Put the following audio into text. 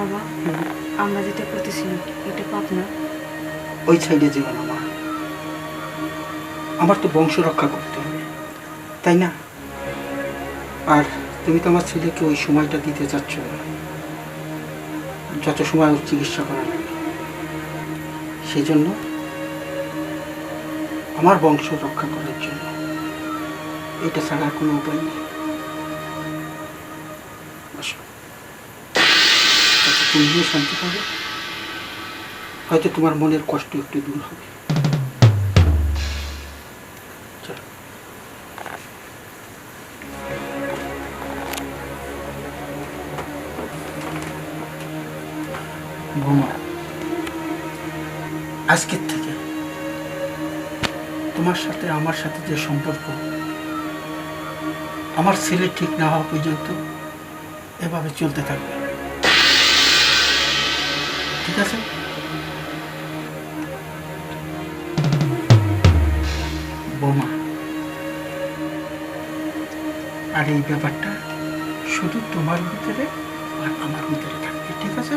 বাবা, আমরা যেটা করতেছি এটা পাপ না? ওই সাইডে যেও না মা, আমার তো বংশ রক্ষা করতে হবে, তাই না? আর তুমি তো আমার ছেলেকে ওই সময়টা দিতে চাচ্ছ না, যত সময় ওর চিকিৎসা করা লাগে। সেই জন্য আমার বংশ রক্ষা করার জন্য এটা ছাড়া আর কোনো উপায় নেই। আসো, তাতে তুমিও শান্তি পাবে, হয়তো তোমার মনের কষ্ট একটু দূর হবে। চলো। বৌমা, আজকের থেকে তোমার সাথে আমার সাথে যে সম্পর্ক, আমার ছেলে ঠিক না হওয়া পর্যন্ত এভাবে চলতে থাকবে, ঠিক আছে? বৌমা, আর এই ব্যাপারটা শুধু তোমার ভিতরে আর আমার ভিতরে থাকবে, ঠিক আছে?